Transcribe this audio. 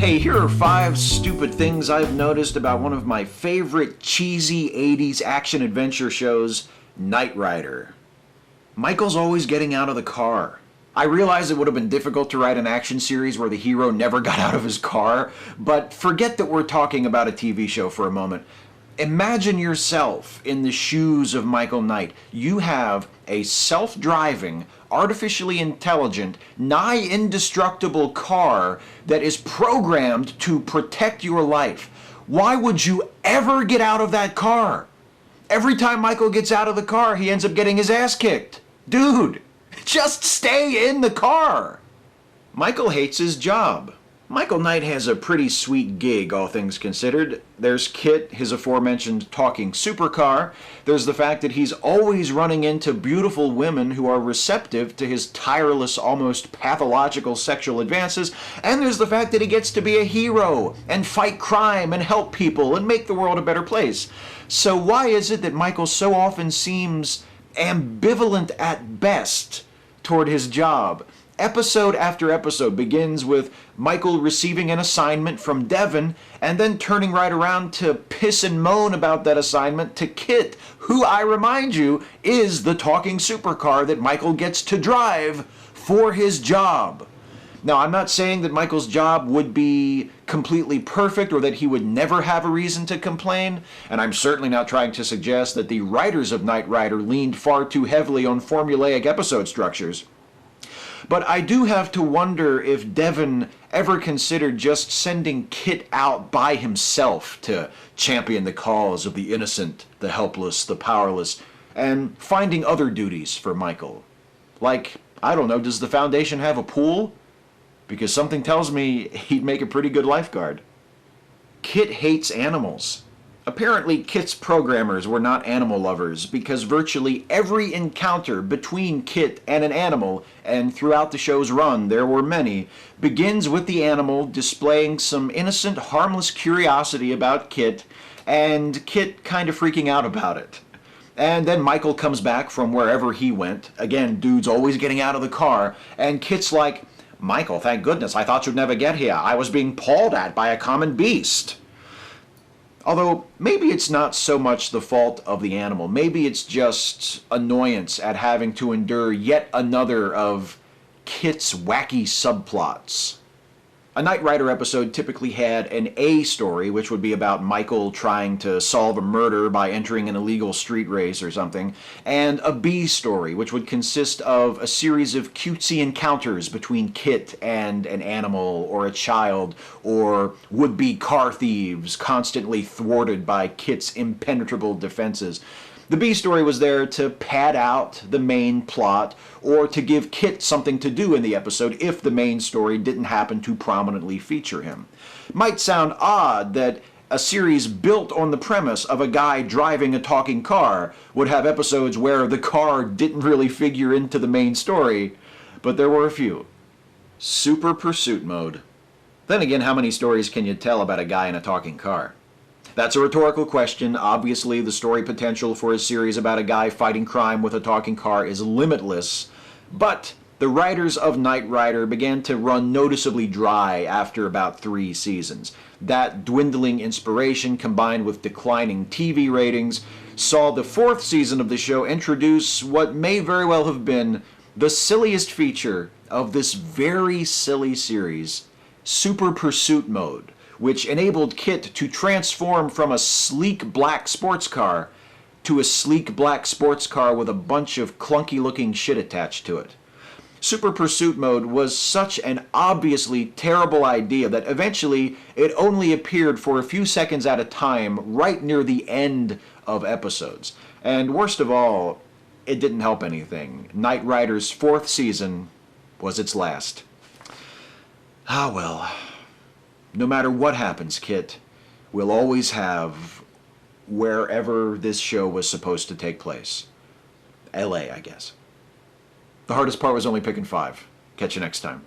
Hey, here are 5 stupid things I've noticed about one of my favorite cheesy 80s action-adventure shows, Knight Rider. Michael's always getting out of the car. I realize it would have been difficult to write an action series where the hero never got out of his car, but forget that we're talking about a TV show for a moment. Imagine yourself in the shoes of Michael Knight. You have a self-driving, artificially intelligent, nigh indestructible car that is programmed to protect your life. Why would you ever get out of that car? Every time Michael gets out of the car, he ends up getting his ass kicked. Dude, just stay in the car. Michael hates his job. Michael Knight has a pretty sweet gig, all things considered. There's KITT, his aforementioned talking supercar. There's the fact that he's always running into beautiful women who are receptive to his tireless, almost pathological sexual advances. And there's the fact that he gets to be a hero and fight crime and help people and make the world a better place. So why is it that Michael so often seems ambivalent at best toward his job? Episode after episode begins with Michael receiving an assignment from Devon and then turning right around to piss and moan about that assignment to KITT, who, I remind you, is the talking supercar that Michael gets to drive for his job. Now, I'm not saying that Michael's job would be completely perfect or that he would never have a reason to complain, and I'm certainly not trying to suggest that the writers of Knight Rider leaned far too heavily on formulaic episode structures. But I do have to wonder if Devon ever considered just sending KITT out by himself to champion the cause of the innocent, the helpless, the powerless, and finding other duties for Michael. Like, I don't know, does the Foundation have a pool? Because something tells me he'd make a pretty good lifeguard. KITT hates animals. Apparently, KITT's programmers were not animal lovers because virtually every encounter between KITT and an animal, and throughout the show's run there were many, begins with the animal displaying some innocent, harmless curiosity about KITT, and KITT kind of freaking out about it. And then Michael comes back from wherever he went. Again, dude's always getting out of the car, and KITT's like, "Michael, thank goodness, I thought you'd never get here. I was being pawed at by a common beast." Although, maybe it's not so much the fault of the animal. Maybe it's just annoyance at having to endure yet another of KITT's wacky subplots. A Knight Rider episode typically had an A story, which would be about Michael trying to solve a murder by entering an illegal street race or something, and a B story, which would consist of a series of cutesy encounters between KITT and an animal or a child, or would-be car thieves constantly thwarted by KITT's impenetrable defenses. The B story was there to pad out the main plot or to give KITT something to do in the episode if the main story didn't happen to prominently feature him. Might sound odd that a series built on the premise of a guy driving a talking car would have episodes where the car didn't really figure into the main story, but there were a few. Super Pursuit Mode. Then again, how many stories can you tell about a guy in a talking car? That's a rhetorical question. Obviously, the story potential for a series about a guy fighting crime with a talking car is limitless, but the writers of Knight Rider began to run noticeably dry after about 3 seasons. That dwindling inspiration, combined with declining TV ratings, saw the 4th season of the show introduce what may very well have been the silliest feature of this very silly series, Super Pursuit Mode, which enabled KITT to transform from a sleek black sports car to a sleek black sports car with a bunch of clunky-looking shit attached to it. Super Pursuit Mode was such an obviously terrible idea that eventually it only appeared for a few seconds at a time right near the end of episodes. And worst of all, it didn't help anything. Knight Rider's 4th season was its last. Ah well. No matter what happens, KITT, we'll always have wherever this show was supposed to take place. LA, I guess. The hardest part was only picking 5. Catch you next time.